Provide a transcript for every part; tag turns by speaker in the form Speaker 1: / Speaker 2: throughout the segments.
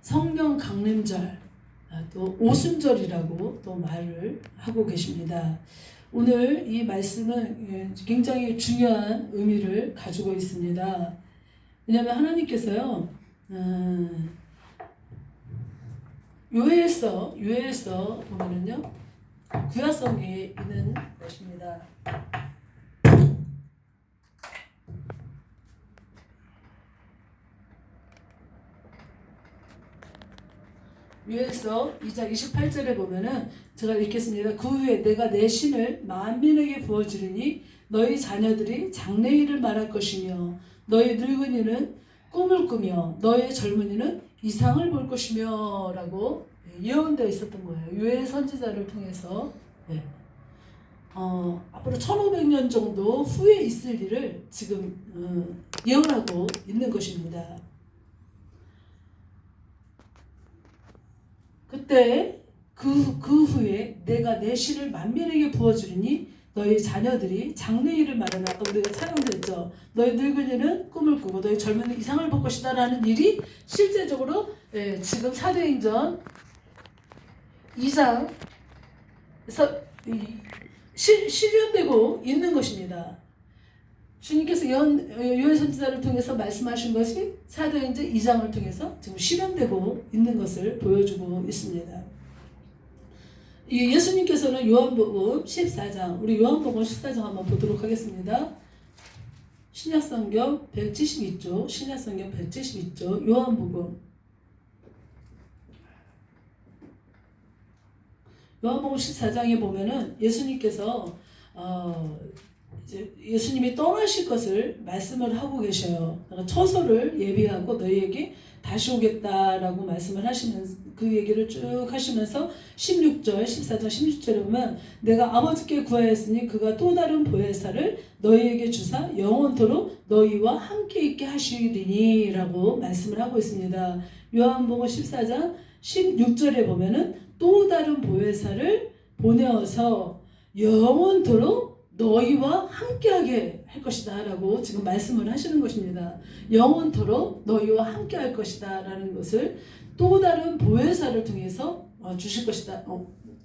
Speaker 1: 성령 강림절, 또 오순절이라고 또 말을 하고 계십니다. 오늘 이 말씀은 굉장히 중요한 의미를 가지고 있습니다. 왜냐하면 하나님께서요, 요엘서 보면은요, 구약성에 있는 것입니다. 요엘서 2장 28절에 보면은 제가 읽겠습니다. 그 후에 내가 내 신을 만민에게 부어주리니 너희 자녀들이 장래일을 말할 것이며 너희 늙은이는 꿈을 꾸며 너희 젊은이는 이상을 볼 것이며 라고 예언되어 있었던 거예요. 요엘 선지자를 통해서. 앞으로 1500년 정도 후에 있을 일을 지금 예언하고 있는 것입니다. 그때 그 후에 내가 내 신을 만민에게 부어주리니 너희 자녀들이 장래일을 말하나, 아까 우리가 찬양했죠. 너희 늙은이는 꿈을 꾸고 너희 젊은이 이상을 볼 것이다 라는 일이 실제적으로 지금 사도행전 2장에서 실현되고 있는 것입니다. 주님께서 요엘 선지자를 통해서 말씀하신 것이 사도행전 2장을 통해서 지금 실현되고 있는 것을 보여주고 있습니다. 예수님께서는 요한복음 14장, 우리 요한복음 14장 한번 보도록 하겠습니다. 신약성경 172쪽, 신약성경 172쪽, 요한복음 14장에 보면은 예수님께서 예수님이 떠나실 것을 말씀을 하고 계셔요. 처소를 예비하고 너희에게 다시 오겠다라고 말씀을 하시면서 그 얘기를 쭉 하시면서 16절, 14장 16절에 보면 내가 아버지께 구하였으니 그가 또 다른 보혜사를 너희에게 주사 영원토록 너희와 함께 있게 하시리니 라고 말씀을 하고 있습니다. 요한복음 14장 16절에 보면은 또 다른 보혜사를 보내어서 영원토록 너희와 함께하게 할 것이다 라고 지금 말씀을 하시는 것입니다. 영원토록 너희와 함께할 것이다 라는 것을 또 다른 보혜사를 통해서 주실 것이다,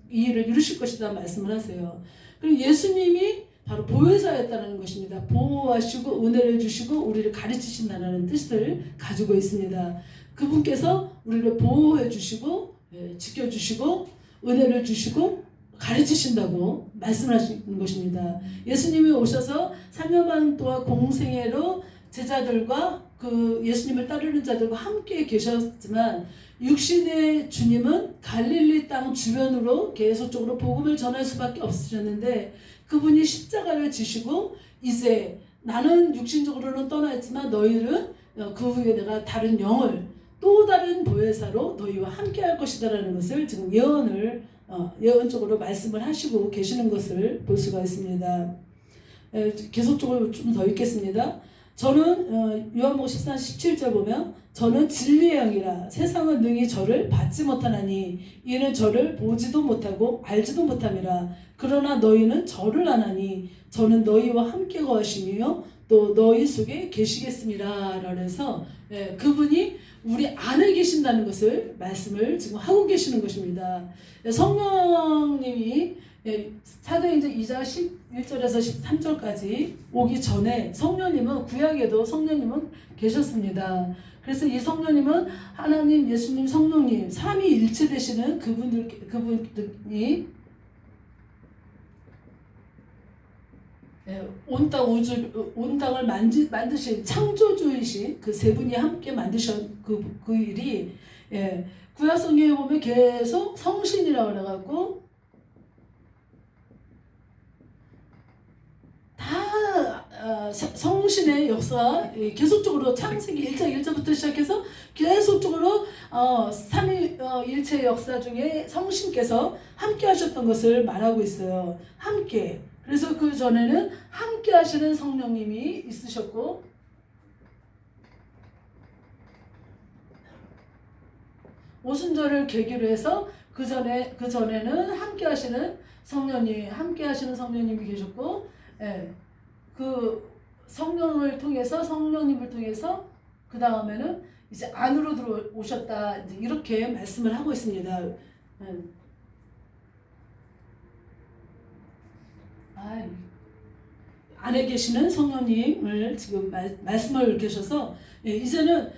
Speaker 1: 이 일을 이루실 것이다 말씀을 하세요. 그리고 예수님이 바로 보혜사였다는 것입니다. 보호하시고 은혜를 주시고 우리를 가르치신다는 뜻을 가지고 있습니다. 그분께서 우리를 보호해 주시고 지켜주시고 은혜를 주시고 가르치신다고 말씀하시는 것입니다. 예수님이 오셔서 3년 반 동안 공생애로 제자들과 그 예수님을 따르는 자들과 함께 계셨지만 육신의 주님은 갈릴리 땅 주변으로 계속적으로 복음을 전할 수밖에 없으셨는데 그분이 십자가를 지시고 이제 나는 육신적으로는 떠나있지만 너희는 그 후에 내가 다른 영을 또 다른 보혜사로 너희와 함께 할 것이다 라는 것을 지금 예언적으로 말씀을 하시고 계시는 것을 볼 수가 있습니다. 계속적으로 좀 더 읽겠습니다. 저는 요한복음 14장 17절 보면 저는 진리의 영이라 세상은 능히 저를 받지 못하나니 이는 저를 보지도 못하고 알지도 못함이라. 그러나 너희는 저를 아나니 저는 너희와 함께 거하시며 또 너희 속에 계시겠습니다. 라면서 그분이 우리 안에 계신다는 것을 말씀을 지금 하고 계시는 것입니다. 성령님이 사도행전 2장 11절에서 13절까지 오기 전에 성령님은 구약에도 성령님은 계셨습니다. 그래서 이 성령님은 하나님, 예수님, 성령님 삼위일체 되시는 그분이 온 땅을 만드신 창조주이신 그 세 분이 함께 만드신 그 일이 구약 성경에 보면 계속 성신이라고 그래갖고 다 성신의 역사 계속적으로 창세기 1장 1절부터 시작해서 계속적으로 삼위일체의 역사 중에 성신께서 함께 하셨던 것을 말하고 있어요. 함께. 그래서 그 전에는 함께 하시는 성령님이 있으셨고 오순절을 계기로 해서 그 전에는 함께 하시는 성령님이 계셨고 그 성령님을 통해서 그 다음에는 이제 안으로 들어오셨다 이제 이렇게 말씀을 하고 있습니다. 안에 계시는 성령님을 지금 말씀을 계셔서 이제는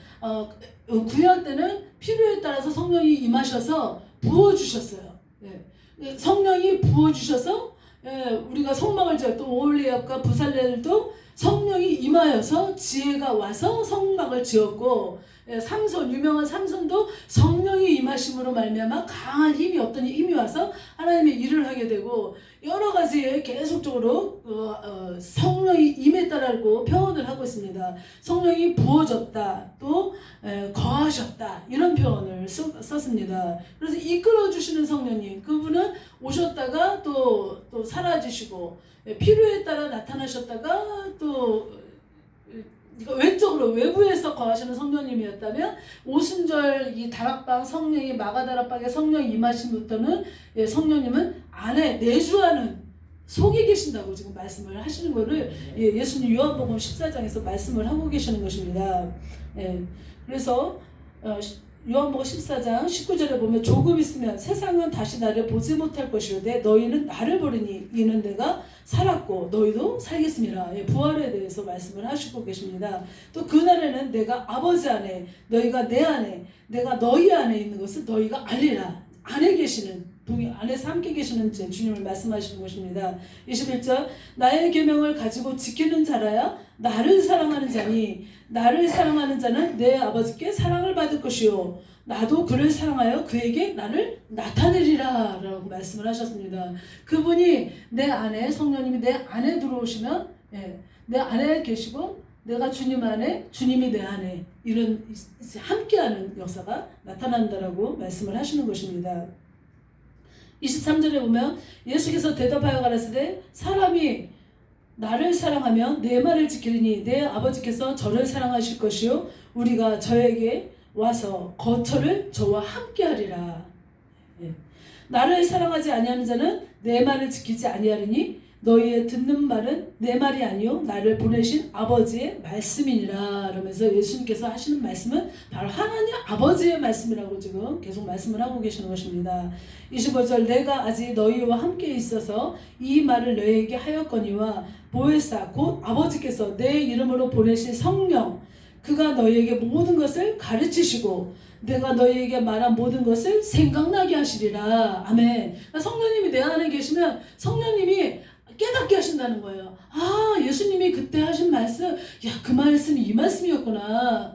Speaker 1: 구약 때는 필요에 따라서 성령이 임하셔서 부어주셨어요. 성령이 부어주셔서 우리가 성막을 지었던 오홀리압과 부살렐도 성령이 임하여서 지혜가 와서 성막을 지었고, 삼손, 유명한 삼손도 성령이 임하심으로 말미암아 강한 힘이 어떤 힘이 와서 하나님의 일을 하게 되고, 여러 가지에 계속적으로 성령이 임했다라고 표현을 하고 있습니다. 성령이 부어졌다, 또 거하셨다, 이런 표현을 썼습니다. 그래서 이끌어 주시는 성령님, 그분은 오셨다가 또 사라지시고, 필요에 따라 나타나셨다가 또 외적으로 외부에서 거하시는 성령님이었다면, 오순절 이 다락방 성령이 마가다락방에 성령이 임하심부터는 성령님은 안에 내주하는 속에 계신다고 지금 말씀을 하시는 거를 예수님 요한복음 14장에서 말씀을 하고 계시는 것입니다. 그래서 요한복음 14장 19절에 보면, 조금 있으면 세상은 다시 나를 보지 못할 것이오되 너희는 나를 보리니 이는 내가 살았고 너희도 살겠습니다. 부활에 대해서 말씀을 하시고 계십니다. 또 그날에는 내가 아버지 안에, 너희가 내 안에, 내가 너희 안에 있는 것을 너희가 알리라. 안에 계시는, 안에서 함께 계시는 제 주님을 말씀하시는 것입니다. 21절, 나의 계명을 가지고 지키는 자라야 나를 사랑하는 자니, 나를 사랑하는 자는 내 아버지께 사랑을 받을 것이요 나도 그를 사랑하여 그에게 나를 나타내리라 라고 말씀을 하셨습니다. 그분이 내 안에, 성령님이 내 안에 들어오시면 내 안에 계시고 내가 주님 안에, 주님이 내 안에, 이런 함께하는 역사가 나타난다라고 말씀을 하시는 것입니다. 23절에 보면 예수께서 대답하여 가라사대, 사람이 나를 사랑하면 내 말을 지키리니 내 아버지께서 저를 사랑하실 것이요 우리가 저에게 와서 거처를 저와 함께하리라. 나를 사랑하지 아니하는 자는 내 말을 지키지 아니하리니 너희의 듣는 말은 내 말이 아니요 나를 보내신 아버지의 말씀이니라. 그러면서 예수님께서 하시는 말씀은 바로 하나님 아버지의 말씀이라고 지금 계속 말씀을 하고 계시는 것입니다. 25절, 내가 아직 너희와 함께 있어서 이 말을 너희에게 하였거니와 보혜사 곧 아버지께서 내 이름으로 보내신 성령, 그가 너희에게 모든 것을 가르치시고 내가 너희에게 말한 모든 것을 생각나게 하시리라. 아멘. 성령님이 내 안에 계시면 성령님이 깨닫게 하신다는 거예요. 예수님이 그때 하신 말씀, 그 말씀이 이 말씀이었구나.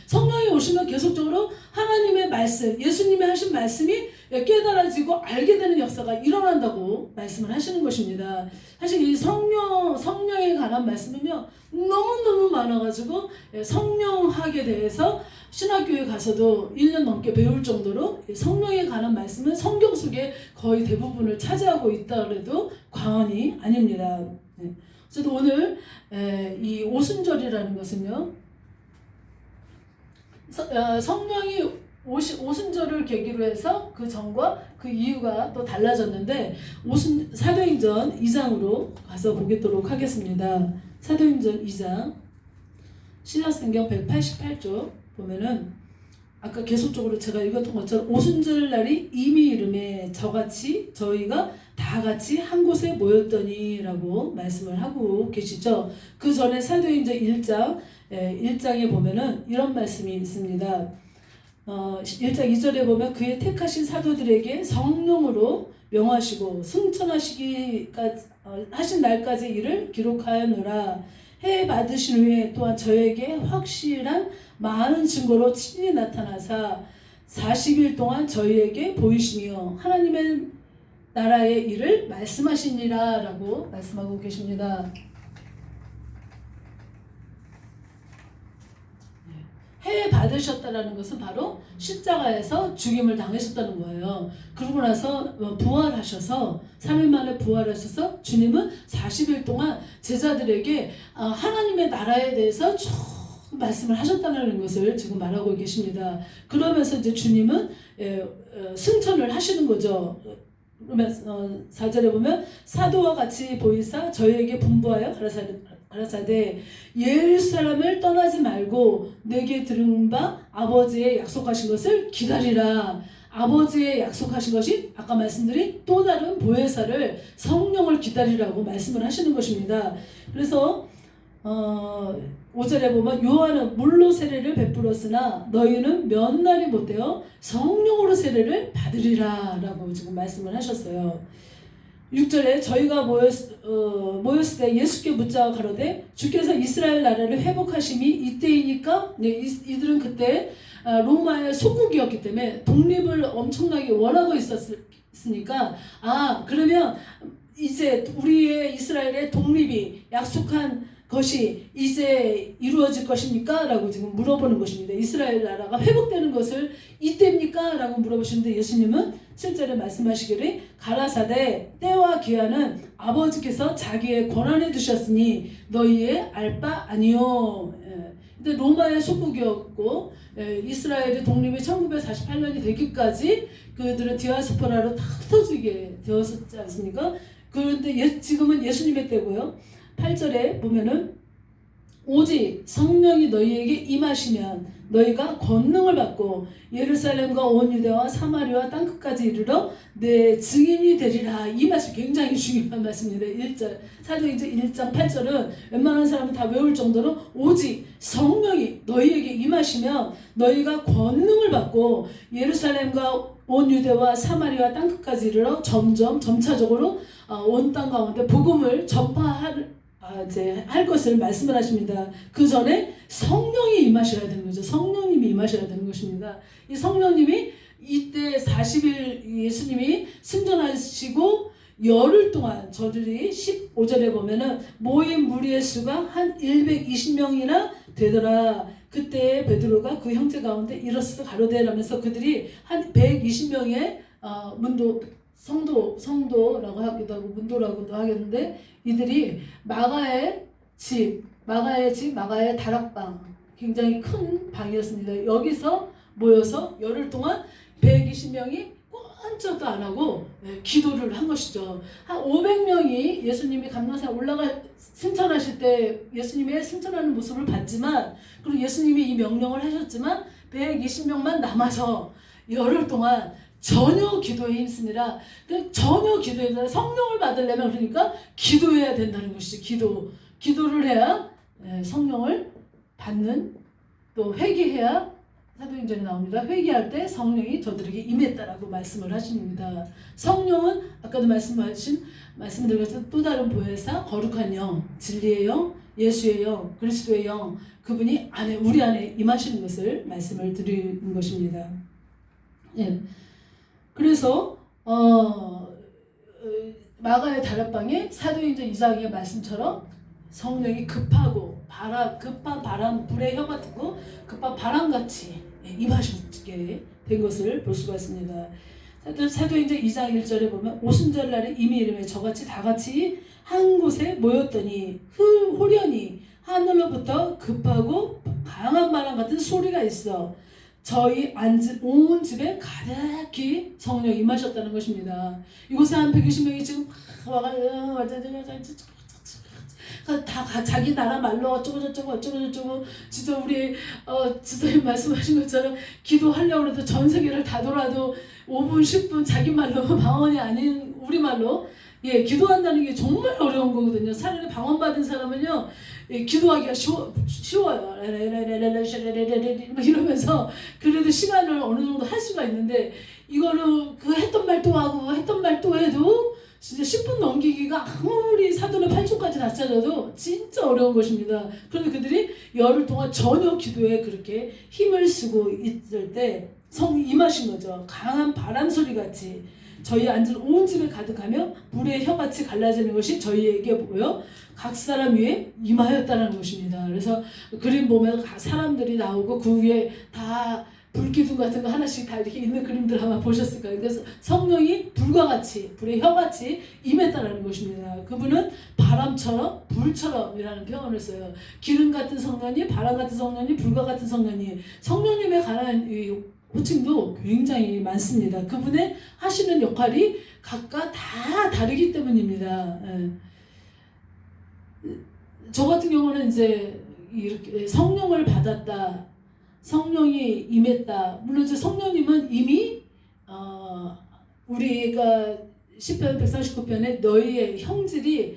Speaker 1: 성령이 오시면 계속적으로 하나님의 말씀, 예수님이 하신 말씀이 깨달아지고 알게 되는 역사가 일어난다고 말씀을 하시는 것입니다. 사실 이 성령에 관한 말씀은요, 너무너무 많아가지고 성령학에 대해서 신학교에 가서도 1년 넘게 배울 정도로 성령에 관한 말씀은 성경 속에 거의 대부분을 차지하고 있다 해도 과언이 아닙니다. 그래서 오늘 이 오순절이라는 것은요, 성령이 오순절을 계기로 해서 그 전과 그 이유가 또 달라졌는데, 사도행전 2장으로 가서 보겠도록 하겠습니다. 사도행전 2장 신약성경 188쪽 보면은 아까 계속적으로 제가 읽었던 것처럼 오순절 날이 이미 이름에 저같이 저희가 다 같이 한 곳에 모였더니 라고 말씀을 하고 계시죠. 그 전에 사도행전 1장에 보면은 이런 말씀이 있습니다. 1장 2절에 보면 그의 택하신 사도들에게 성령으로 명하시고 승천하신 날까지 이를 기록하였노라. 해 받으신 후에 또한 저에게 확실한 많은 증거로 친히 나타나사 40일 동안 저희에게 보이시며 하나님의 나라의 일을 말씀하시니라 라고 말씀하고 계십니다. 해 받으셨다라는 것은 바로 십자가에서 죽임을 당하셨다는 거예요. 그러고 나서 부활하셔서 3일 만에 부활하셔서 주님은 40일 동안 제자들에게 하나님의 나라에 대해서 쭉 말씀을 하셨다는 것을 지금 말하고 계십니다. 그러면서 이제 주님은 승천을 하시는 거죠. 그러면 4절에 보면 사도와 같이 보이사 저희에게 분부하여 가라사대 예루살렘을 떠나지 말고 내게 들은 바 아버지의 약속하신 것을 기다리라. 아버지의 약속하신 것이 아까 말씀드린 또 다른 보혜사를 성령을 기다리라고 말씀을 하시는 것입니다. 그래서 5절에 보면 요한은 물로 세례를 베풀었으나 너희는 몇 날이 못되어 성령으로 세례를 받으리라 라고 지금 말씀을 하셨어요. 6절에 저희가 모였을 때 예수께 묻자 가로되 주께서 이스라엘 나라를 회복하심이 이때이니까. 네, 이들은 그때 로마의 소국이었기 때문에 독립을 엄청나게 원하고 있었으니까 그러면 이제 우리의 이스라엘의 독립이 약속한 것이 이제 이루어질 것입니까? 라고 지금 물어보는 것입니다. 이스라엘 나라가 회복되는 것을 이때입니까? 라고 물어보시는데 예수님은 7절에 말씀하시기를 가라사대 때와 기한은 아버지께서 자기의 권한에 두셨으니 너희의 알 바 아니요. 근데 로마의 속국이었고 이스라엘의 독립이 1948년이 되기까지 그들은 디아스포라로 다 흩어지게 되었지 않습니까? 그런데 지금은 예수님의 때고요. 8절에 보면은 오직 성령이 너희에게 임하시면 너희가 권능을 받고 예루살렘과 온 유대와 사마리아 땅끝까지 이르러 내 증인이 되리라. 이 말씀 굉장히 중요한 말씀입니다. 1절 사도행전 1장 8절은 웬만한 사람은 다 외울 정도로 오직 성령이 너희에게 임하시면 너희가 권능을 받고 예루살렘과 온 유대와 사마리아 땅끝까지 이르러 점차적으로 온 땅 가운데 복음을 전파할 것을 말씀을 하십니다. 그 전에 성령이 임하셔야 되는 거죠. 성령님이 임하셔야 되는 것입니다. 이 성령님이 이때 40일 예수님이 승천하시고 열흘 동안 저들이 15절에 보면은 모인 무리의 수가 한 120명이나 되더라. 그때 베드로가 그 형제 가운데 일어서서 가로되라면서 그들이 한 120명의 성도라고 하기도 하고 문도라고도 하겠는데 이들이 마가의 다락방 굉장히 큰 방이었습니다. 여기서 모여서 열흘 동안 120명이 꼼짝도 안 하고 기도를 한 것이죠. 한 500명이 예수님이 감람산 승천하실 때 예수님의 승천하는 모습을 봤지만 그리고 예수님이 이 명령을 하셨지만 120명만 남아서 열흘 동안 전혀 기도에 힘쓰니라. 전혀 기도에 힘쓰니라. 성령을 받으려면 그러니까 기도해야 된다는 것이죠. 기도를 해야 성령을 받는, 또 회개해야 사도행전에 나옵니다. 회개할 때 성령이 저들에게 임했다라고 말씀을 하십니다. 성령은 아까도 말씀드린 것처럼 또 다른 보혜사, 거룩한 영, 진리의 영, 예수의 영, 그리스도의 영, 그분이 우리 안에 임하시는 것을 말씀을 드리는 것입니다. 예. 그래서 마가의 다락방에 사도행전 2장의 말씀처럼 성령이 급한 바람, 불의 혀 같고 급한 바람같이 임하시게 된 것을 볼 수가 있습니다. 사도행전 2장 1절에 보면 오순절 날에 이미 이름에 저같이 다같이 한 곳에 모였더니 호련히 하늘로부터 급하고 강한 바람 같은 소리가 있어 저희 앉은 온 집에 가득히 성령이 임하셨다는 것입니다. 이곳에 한 120명이 지금 다 자기 나라 말로 어쩌고 진짜 우리 지사님 말씀하신 것처럼 기도하려고 해도 전 세계를 다 돌아도 5분 10분 자기 말로 방언이 아닌 우리 말로 기도한다는 게 정말 어려운 거거든요. 차라리 방언 받은 사람은요 기도하기가 쉬워요. 이러면서 그래도 시간을 어느 정도 할 수가 있는데 이거는 그 했던 말 또 하고 했던 말 또 해도 진짜 10분 넘기기가 아무리 사도는 8초까지 다 찾아도 진짜 어려운 것입니다. 그런데 그들이 열흘 동안 전혀 기도에 그렇게 힘을 쓰고 있을 때 성이 임하신 거죠. 강한 바람 소리 같이 저희 앉은 온 집에 가득하며 불의 혀같이 갈라지는 것이 저희에게 보여 각 사람 위에 임하였다는 것입니다. 그래서 그림 보면 사람들이 나오고 그 위에 다 불기둥 같은 거 하나씩 다 이렇게 있는 그림들 아마 보셨을 거예요. 그래서 성령이 불과 같이 불의 혀같이 임했다는 것입니다. 그분은 바람처럼 불처럼이라는 표현을 써요. 기름 같은 성령이, 바람 같은 성령이, 불과 같은 성령이, 성령님에 관한 이 호칭도 굉장히 많습니다. 그분의 하시는 역할이 각각 다 다르기 때문입니다. 저 같은 경우는 이제 이렇게 성령을 받았다, 성령이 임했다. 물론 이제 성령님은 이미 우리가 시편 139편에 너희의 형질이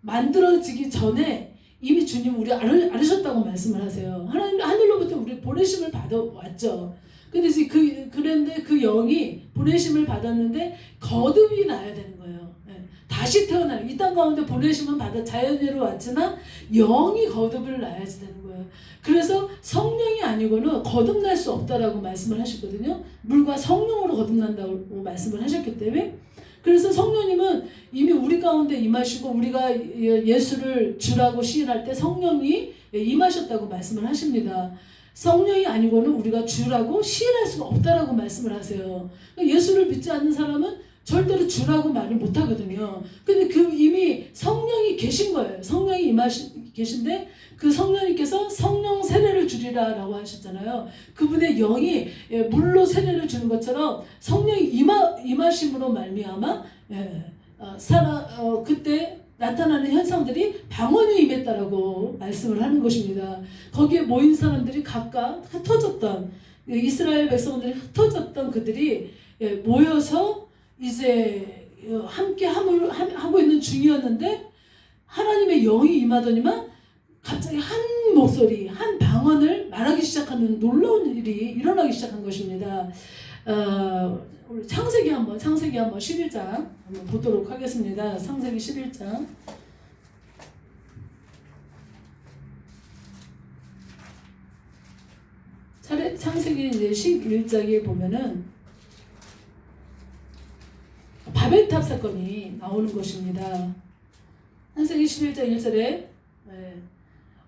Speaker 1: 만들어지기 전에 이미 주님 우리 알으셨다고 말씀을 하세요. 하나님 하늘로부터 우리 보내심을 받아왔죠. 근데 이제 그런데 그 영이 보내심을 받았는데 거듭이 나야 되는 거예요. 다시 태어나요. 이 땅 가운데 보내심은 받아 자연으로 왔지만 영이 거듭을 나야지 되는 거예요. 그래서 성령이 아니고는 거듭날 수 없다라고 말씀을 하셨거든요. 물과 성령으로 거듭난다고 말씀을 하셨기 때문에, 그래서 성령님은 이미 우리 가운데 임하시고 우리가 예수를 주라고 시인할 때 성령이 임하셨다고 말씀을 하십니다. 성령이 아니고는 우리가 주라고 시인할 수가 없다라고 말씀을 하세요. 예수를 믿지 않는 사람은 절대로 주라고 말을 못하거든요. 근데 이미 성령이 계신 거예요. 성령이 계신데 그 성령님께서 성령 세례를 주리라라고 하셨잖아요. 그분의 영이 물로 세례를 주는 것처럼 성령이 임하심으로 말미암아 그때 나타나는 현상들이 방언이 임했다라고 말씀을 하는 것입니다. 거기에 모인 사람들이 각각 흩어졌던 이스라엘 백성들이 흩어졌던 그들이 모여서 이제 함께 하고 있는 중이었는데 하나님의 영이 임하더니만 갑자기 한 목소리, 한 방언을 말하기 시작하는 놀라운 일이 일어나기 시작한 것입니다. 우리 창세기 한번 11장 한번 보도록 하겠습니다. 창세기 11장. 창세기 이제 11장에 보면은 바벨탑 사건이 나오는 것입니다. 창세기 11장 1절에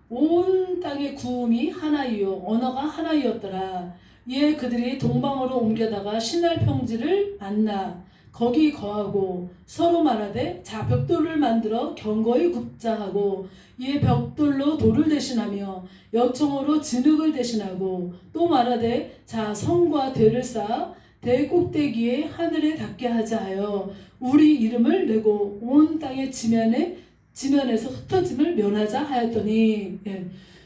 Speaker 1: 온 땅의 구음이 하나이요 언어가 하나이었더라. 이에 그들이 동방으로 옮겨다가 신할 평지를 만나 거기 거하고 서로 말하되 자 벽돌을 만들어 견고히 굽자 하고 이에 벽돌로 돌을 대신하며 역청으로 진흙을 대신하고 또 말하되 자 성과 대를 쌓아 대 꼭대기에 하늘에 닿게 하자 하여 우리 이름을 내고 온 땅의 지면에서 흩어짐을 면하자 하였더니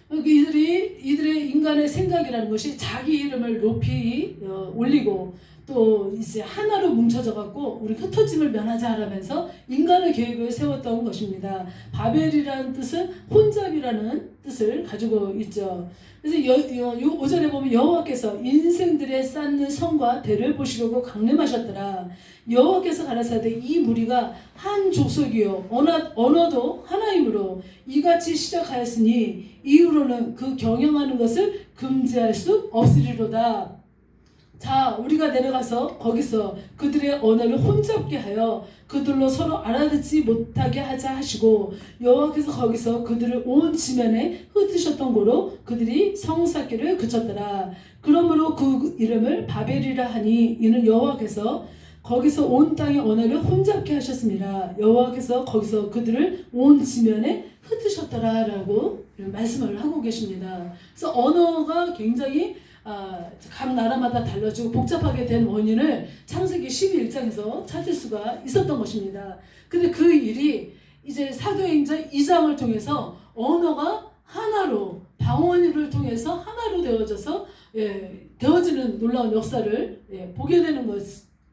Speaker 1: 이들의 인간의 생각이라는 것이 자기 이름을 높이 올리고 또 이제 하나로 뭉쳐져 갖고 우리 흩어짐을 면하자 하면서 인간의 계획을 세웠던 것입니다. 바벨이라는 뜻은 혼잡이라는 뜻을 가지고 있죠. 그래서 5절에 보면 여호와께서 인생들의 쌓는 성과 대를 보시려고 강림하셨더라. 여호와께서 가라사대 이 무리가 한 족속이요 언어도 하나이므로 이같이 시작하였으니 이후로는 그 경영하는 것을 금지할 수 없으리로다. 자 우리가 내려가서 거기서 그들의 언어를 혼잡게 하여 그들로 서로 알아듣지 못하게 하자 하시고 여호와께서 거기서 그들을 온 지면에 흩으셨던 고로 그들이 성 쌓기를 그쳤더라. 그러므로 그 이름을 바벨이라 하니 이는 여호와께서 거기서 온 땅의 언어를 혼잡게 하셨습니다. 여호와께서 거기서 그들을 온 지면에 흩으셨더라라고 말씀을 하고 계십니다. 그래서 언어가 굉장히 각 나라마다 달라지고 복잡하게 된 원인을 창세기 12장에서 찾을 수가 있었던 것입니다. 근데 그 일이 이제 사도행전 2장을 통해서 언어가 하나로 방언을 통해서 하나로 되어져서 되어지는 놀라운 역사를 보게 되는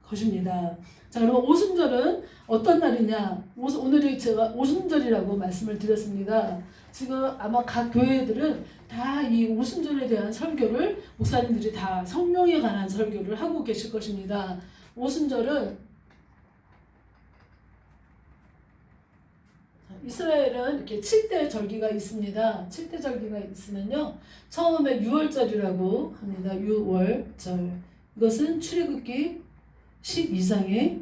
Speaker 1: 것입니다. 자, 그럼 오순절은 어떤 날이냐? 오늘이 제가 오순절이라고 말씀을 드렸습니다. 지금 아마 각 교회들은 다 이 오순절에 대한 설교를 목사님들이 다 성령에 관한 설교를 하고 계실 것입니다. 오순절은 이스라엘은 이렇게 7대 절기가 있습니다. 7대 절기가 있으면요. 처음에 6월절이라고 합니다. 6월절. 이것은 출애굽기 12장에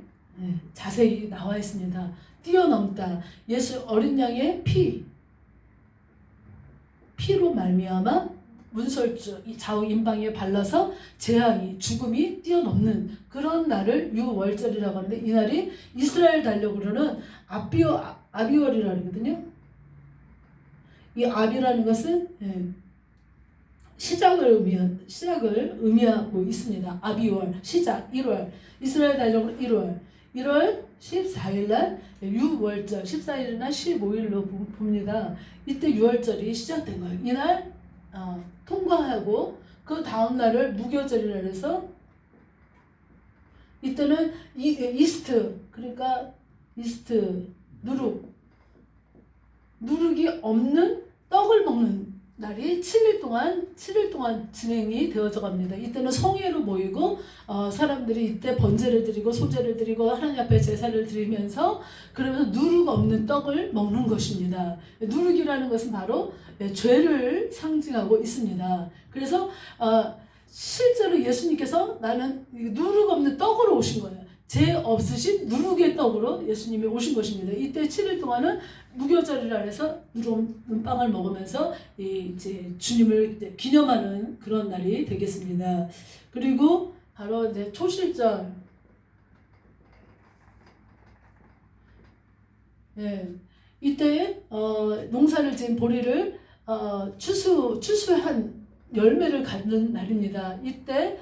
Speaker 1: 자세히 나와 있습니다. 뛰어넘다. 예수 어린 양의 피로 말미암아 문설주 좌우 임방에 발라서 재앙이 죽음이 뛰어넘는 그런 날을 6월절이라고 하는데 이 날이 이스라엘 달력으로는 아비월이라고 하거든요. 이 아비라는 것은 시작을 의미하고 있습니다. 아비월 시작 1월 이스라엘 달력으로 1월 1월 14일 날 6월절 14일이나 15일로 봅니다. 이때 6월절이 시작된 거예요. 이날 통과하고 그 다음 날을 무교절이라 해서 이때는 이스트 그러니까 이스트 누룩이 없는 떡을 먹는 날이 7일 동안 진행이 되어져 갑니다. 이때는 성회로 모이고 사람들이 이때 번제를 드리고 소제를 드리고 하나님 앞에 제사를 드리면서 그러면서 누룩 없는 떡을 먹는 것입니다. 누룩이라는 것은 바로 죄를 상징하고 있습니다. 그래서 실제로 예수님께서 나는 누룩 없는 떡으로 오신 거예요. 죄 없으신 누룩의 떡으로 예수님이 오신 것입니다. 이때 7일 동안은 무교절이라 해서 누룩 없는 빵을 먹으면서 이제 주님을 이제 기념하는 그런 날이 되겠습니다. 그리고 바로 이제 초실절, 이때 농사를 지은 보리를 추수한 열매를 갖는 날입니다. 이때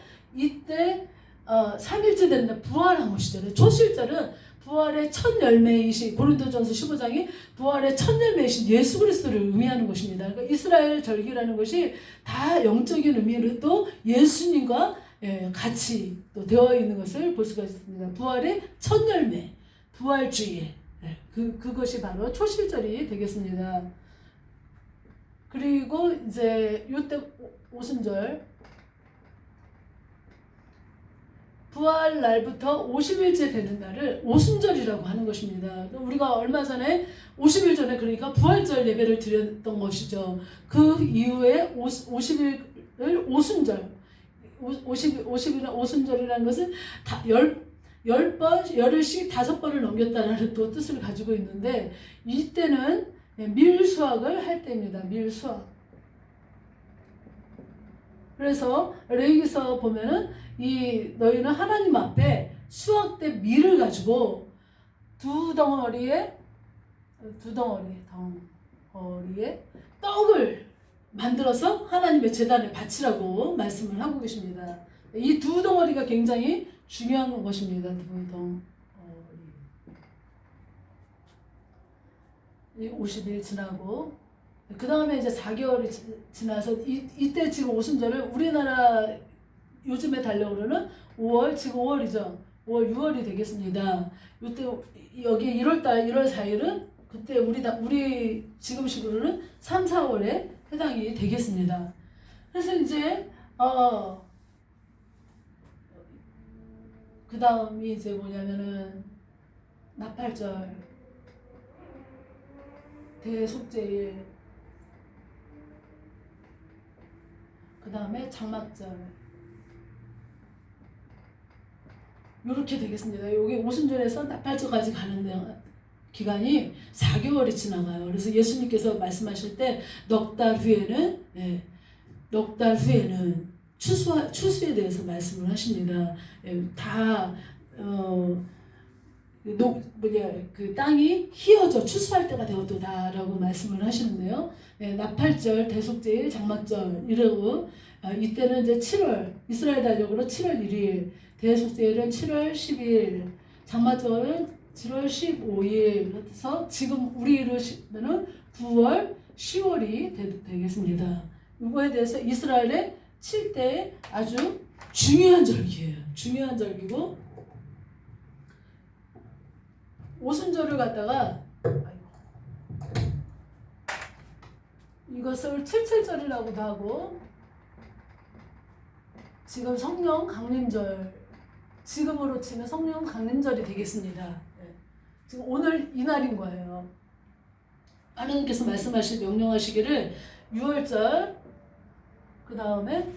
Speaker 1: 3일째 되는 날 부활한 것이잖아요. 초실절은 부활의 첫 열매이신 고린도전서 15장이 부활의 첫 열매이신 예수 그리스도를 의미하는 것입니다. 그러니까 이스라엘 절기라는 것이 다 영적인 의미로 또 예수님과 같이 또 되어 있는 것을 볼 수가 있습니다. 부활의 첫 열매, 부활주일, 그것이 바로 초실절이 되겠습니다. 그리고 이제 이때 오순절, 부활 날부터 50일째 되는 날을 오순절이라고 하는 것입니다. 우리가 얼마 전에 50일 전에 그러니까 부활절 예배를 드렸던 것이죠. 그 이후에 50일을 오순절, 50일은 오순절이라는 것은 다 10번, 열흘씩 5번을 넘겼다는 또 뜻을 가지고 있는데 이때는 밀수확을 할 때입니다. 밀수확. 그래서 레위기서 보면은 너희는 하나님 앞에 수확된 밀을 가지고 두 덩어리에 떡을 만들어서 하나님의 제단에 바치라고 말씀을 하고 계십니다. 이 두 덩어리가 굉장히 중요한 것입니다. 두 덩어리. 50일 지나고 그 다음에 이제 4개월이 지나서 이때 지금 오순절을 우리나라 요즘에 달력으로는 5월, 지금 5월이죠. 5월, 6월이 되겠습니다. 이때 여기 1월달 1월 4일은 그때 우리 지금식으로는 3, 4월에 해당이 되겠습니다. 그래서 이제 그 다음이 이제 뭐냐면은 나팔절, 대속제일, 그 다음에 장막절, 이렇게 되겠습니다. 여기 오순절에서 나팔절까지 가는 기간이 4개월이 지나가요. 그래서 예수님께서 말씀하실 때 넉 달 후에는 추수에 대해서 말씀을 하십니다. 그 땅이 희어져 추수할 때가 되었도다라고 말씀을 하시는데요. 나팔절, 대속제일, 장막절 이러고 이때는 이제 7월 이스라엘 달력으로 7월 1일, 대속제일은 7월 10일, 장막절은 7월 15일. 그래서 지금 우리로 시면은 9월, 10월이 되겠습니다. 이거에 대해서 이스라엘의 7대 아주 중요한 절기예요. 중요한 절기고 오순절을 갖다가 이것을 칠칠절이라고도 하고 지금 성령 강림절, 지금으로 치면 성령 강림절이 되겠습니다. 지금 오늘 이날인 거예요. 하나님께서 말씀하실 명령하시기를 6월절, 그 다음에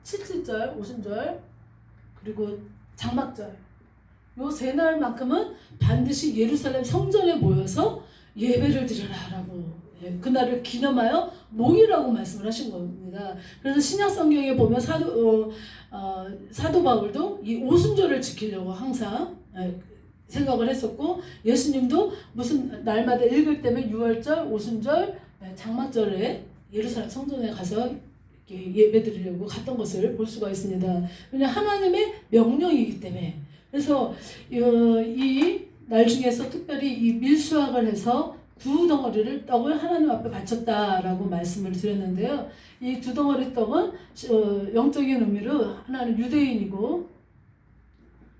Speaker 1: 칠칠절, 오순절, 그리고 장막절, 요 세 날만큼은 반드시 예루살렘 성전에 모여서 예배를 드려라라고 그날을 기념하여 모이라고 말씀을 하신 겁니다. 그래서 신약 성경에 보면 사도 바울도 이 오순절을 지키려고 항상 생각을 했었고, 예수님도 무슨 날마다 읽을 때면 6월절, 오순절, 장막절에 예루살렘 성전에 가서 예배 드리려고 갔던 것을 볼 수가 있습니다. 왜냐하면 하나님의 명령이기 때문에 그래서 이 날 중에서 특별히 이 밀수학을 해서 두 덩어리를 떡을 하나님 앞에 바쳤다라고 말씀을 드렸는데요. 이 두 덩어리 떡은 영적인 의미로 하나는 유대인이고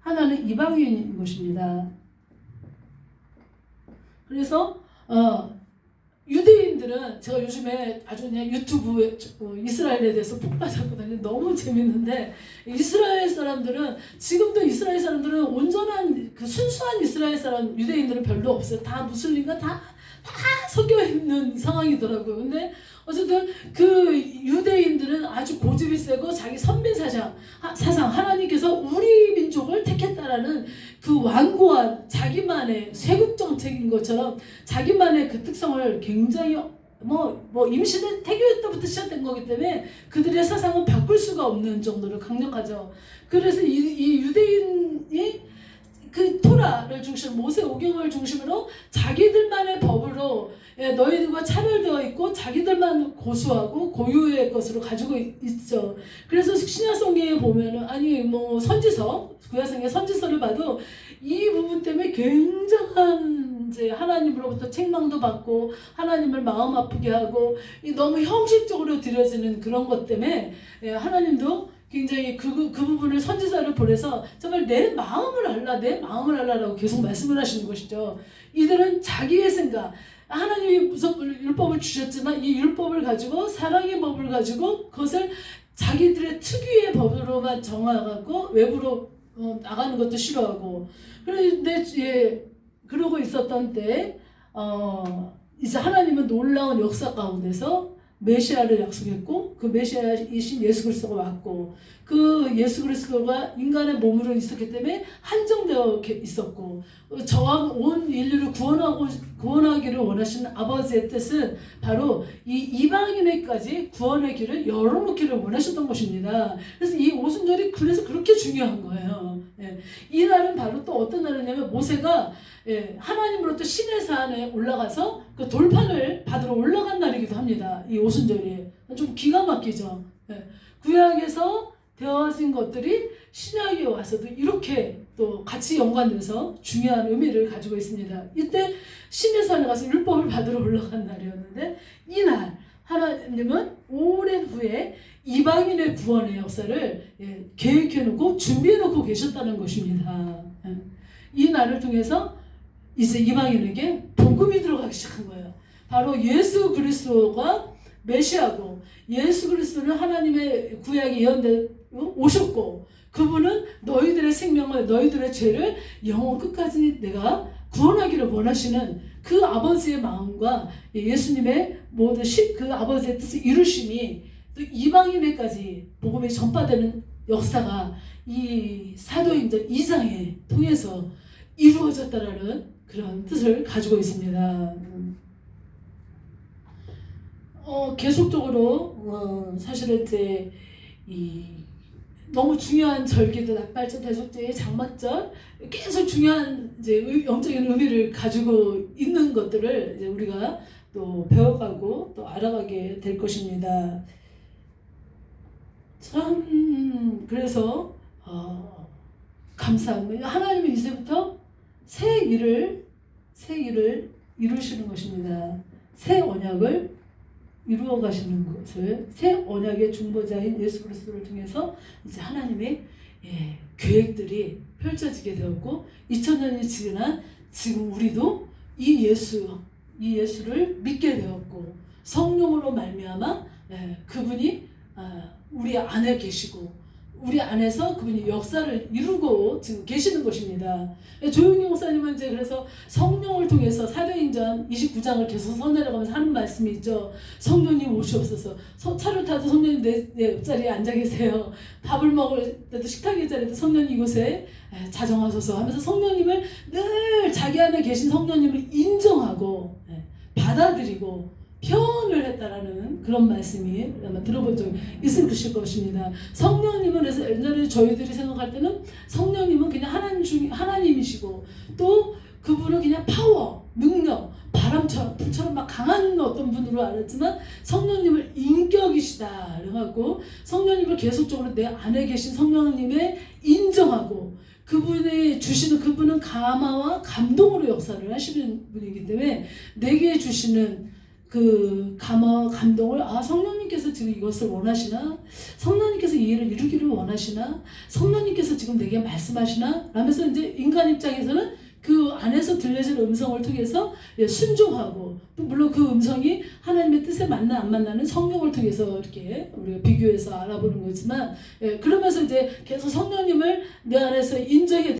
Speaker 1: 하나는 이방인인 것입니다. 그래서 유대인들은 제가 요즘에 아주 그냥 유튜브에 이스라엘에 대해서 푹 빠졌거든요. 너무 재밌는데 이스라엘 사람들은 지금도 이스라엘 사람들은 온전한 그 순수한 이스라엘 사람 유대인들은 별로 없어요. 다 무슬림과 다 섞여 있는 상황이더라고요. 근데 어쨌든 그 유대인들은 아주 고집이 세고 자기 선민 사상 하나님께서 우리 민족을 택했다라는 그 완고한 자기만의 세국 정책인 것처럼 자기만의 그 특성을 굉장히 임시대 태교 때부터 시작된 거기 때문에 그들의 사상은 바꿀 수가 없는 정도로 강력하죠. 그래서 이 유대인이 그 토라를 중심으로 모세 오경을 중심으로 자기들만의 법으로 너희들과 차별되어 있고 자기들만 고수하고 고유의 것으로 가지고 있죠. 그래서 신약성경에 보면은 선지서 구약성경 선지서를 봐도 이 부분 때문에 굉장한 이제 하나님으로부터 책망도 받고 하나님을 마음 아프게 하고 너무 형식적으로 드려지는 그런 것 때문에 하나님도 굉장히 그 부분을 선지자를 보내서 정말 내 마음을 알라라고 계속 말씀을 하시는 것이죠. 이들은 자기의 생각, 하나님이 율법을 주셨지만 이 율법을 가지고 사랑의 법을 가지고 그것을 자기들의 특유의 법으로만 정하고 외부로 나가는 것도 싫어하고 그런데 그러고 있었던 때 이제 하나님은 놀라운 역사 가운데서 메시아를 약속했고 그 메시아이신 예수 그리스도가 왔고 그 예수 그리스도가 인간의 몸으로 있었기 때문에 한정되어 있었고 저와 온 인류를 구원하기를 원하시는 아버지의 뜻은 바로 이 이방인에까지 구원의 길을 열어놓기를 원하셨던 것입니다. 그래서 이 오순절이 그래서 그렇게 중요한 거예요. 이 날은 바로 또 어떤 날이냐면 모세가 하나님으로부터 신의 산에 올라가서 그 돌판을 받으러 올라간 날이기도 합니다. 이 오순절이 좀 기가 막히죠. 구약에서 되어진 것들이 신약에 와서도 이렇게 또 같이 연관돼서 중요한 의미를 가지고 있습니다. 이때 신의 산에 가서 율법을 받으러 올라간 날이었는데 이날 하나님은 오랜 후에 이방인의 구원의 역사를 계획해놓고 준비해놓고 계셨다는 것입니다. 이 날을 통해서 이제 이방인에게 복음이 들어가기 시작한 거예요. 바로 예수 그리스도가 메시아고 예수 그리스도는 하나님의 구약이 예언되어 오셨고 그분은 너희들의 생명을 너희들의 죄를 영원 끝까지 내가 구원하기를 원하시는 그 아버지의 마음과 예수님의 모든 그 아버지의 뜻을 이루심이 또 이방인에까지 복음이 전파되는 역사가 이 사도행전 2장에 통해서 이루어졌다라는 그런 뜻을 가지고 있습니다. 계속적으로 사실은 이제 너무 중요한 절기들 낙발절, 대속절, 장막절 계속 중요한 이제 영적인 의미를 가지고 있는 것들을 이제 우리가 또 배워가고 또 알아가게 될 것입니다. 참 그래서 감사합니다. 하나님은 이제부터 새 일을 이루시는 것입니다. 새 언약을 이루어 가시는 것을 새 언약의 중보자인 예수 그리스도를 통해서 이제 하나님의 계획들이 펼쳐지게 되었고 2000년이 지난 지금 우리도 이 예수를 믿게 되었고 성령으로 말미암아 그분이 우리 안에 계시고 우리 안에서 그분이 역사를 이루고 지금 계시는 것입니다. 조용희 목사님은 이제 그래서 성령을 통해서 사도행전 29장을 계속 선내려가면서 하는 말씀이 있죠. 성령님 오시옵소서. 차를 타도 성령님 내 옆자리에 앉아 계세요. 밥을 먹을 때도 식탁의 자리에도 성령님 이곳에 자정하소서 하면서 성령님을 늘 자기 안에 계신 성령님을 인정하고 받아들이고 표현을 했다라는 그런 말씀이 아마 들어본 적 있으실 것입니다. 성령님은 그래서 옛날에 저희들이 생각할 때는 성령님은 그냥 하나님이시고 또 그분은 그냥 파워, 능력, 바람처럼 불처럼 막 강한 어떤 분으로 알았지만 성령님을 인격이시다 그래갖고 성령님을 계속적으로 내 안에 계신 성령님의 인정하고 그분이 주시는 그분은 감화와 감동으로 역사를 하시는 분이기 때문에 내게 주시는 그 감화와 감동을 성령님께서 지금 이것을 원하시나? 성령님께서 이 일을 이루기를 원하시나? 성령님께서 지금 내게 말씀하시나? 라면서 이제 인간 입장에서는 그 안에서 들려지는 음성을 통해서 순종하고 또 물론 그 음성이 하나님의 뜻에 맞나 안 맞나는 성경을 통해서 이렇게 우리가 비교해서 알아보는 거지만 그러면서 이제 계속 성령님을 내 안에서 인정해